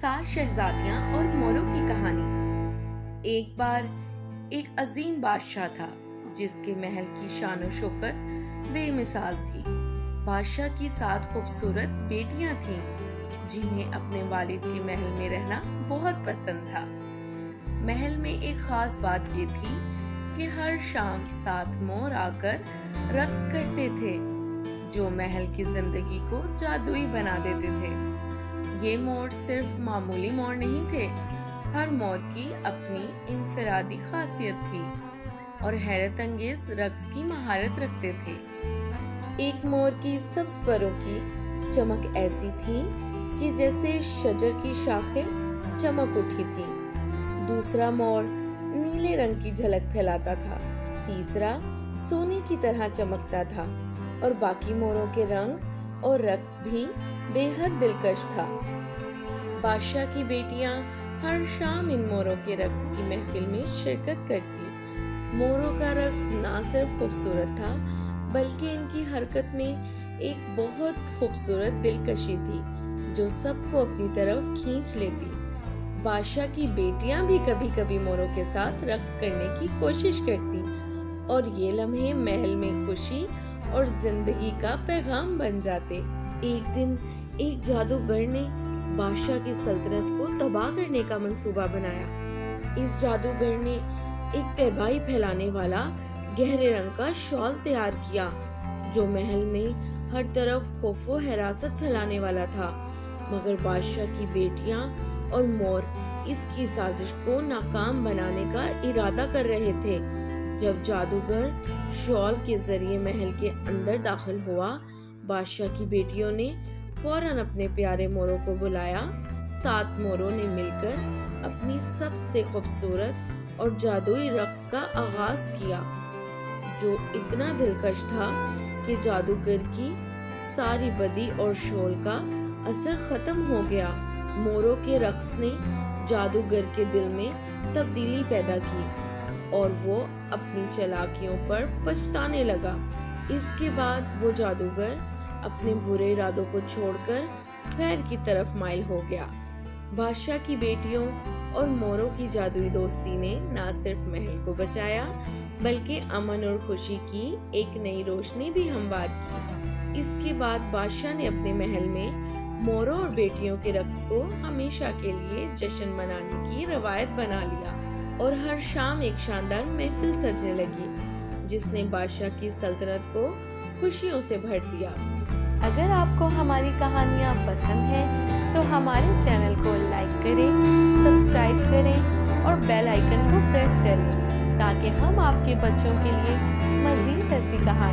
7 शहजादियां और मोरों की कहानी। एक बार एक अजीम बादशाह था जिसके महल की शान शौकत बेमिसाल थी। बादशाह की 7 खूबसूरत बेटियां थीं जिन्हें अपने वालिद के महल में रहना बहुत पसंद था। महल में एक खास बात ये थी कि हर शाम 7 मोर आकर रक्स करते थे जो महल की जिंदगी को जादुई बना देते थे। ये मोर सिर्फ मामूली मोर नहीं थे, हर मोर की अपनी इनफरादी खासियत थी और हैरत अंगेज रक्स की महारत रखते थे। एक मोर की सब्ज परों की चमक ऐसी थी कि जैसे शजर की शाखें चमक उठी थी। दूसरा मोर नीले रंग की झलक फैलाता था, तीसरा सोने की तरह चमकता था और बाकी मोरों के रंग और रक्स भी बेहद दिलकश था। बादशाह की बेटियां हर शाम इन मोरों के रक्स की महफिल में शिरकत करती। मोरों का रक्स ना सिर्फ खूबसूरत था बल्कि इनकी हरकत में एक बहुत खूबसूरत दिलकशी थी जो सबको अपनी तरफ खींच लेती। बादशाह की बेटियां भी कभी कभी मोरों के साथ रक्स करने की कोशिश करती और ये लम्हे महल में खुशी और जिंदगी का पैगाम बन जाते। एक दिन एक जादूगर ने बादशाह की सल्तनत को तबाह करने का मंसूबा बनाया। इस जादूगर ने एक तबाही फैलाने वाला गहरे रंग का शॉल तैयार किया जो महल में हर तरफ खौफ व हिरासत फैलाने वाला था। मगर बादशाह की बेटियां और मोर इसकी साजिश को नाकाम बनाने का इरादा कर रहे थे। जब जादूगर शॉल के जरिए महल के अंदर दाखिल हुआ, बादशाह की बेटियों ने फौरन अपने प्यारे मोरों को बुलाया। 7 मोरों ने मिलकर अपनी सबसे खूबसूरत और जादुई रक्स का आगाज किया जो इतना दिलकश था कि जादूगर की सारी बदी और शॉल का असर खत्म हो गया। मोरों के रक्स ने जादूगर के दिल में तब्दीली पैदा की और वो अपनी चालाकियों पर पछताने लगा। इसके बाद वो जादूगर अपने बुरे इरादों को छोड़कर खैर की तरफ माइल हो गया। बादशाह की बेटियों और मोरों की जादुई दोस्ती ने न सिर्फ महल को बचाया बल्कि अमन और खुशी की एक नई रोशनी भी हमवार की। इसके बाद बादशाह ने अपने महल में मोरों और बेटियों के रक्स को हमेशा के लिए जश्न मनाने की रवायत बना लिया और हर शाम एक शानदार महफिल सजने लगी जिसने बादशाह की सल्तनत को खुशियों से भर दिया। अगर आपको हमारी कहानियाँ पसंद हैं तो हमारे चैनल को लाइक करें, सब्सक्राइब करें और बेल आइकन को प्रेस करें ताकि हम आपके बच्चों के लिए मज़ीद ऐसी कहानियाँ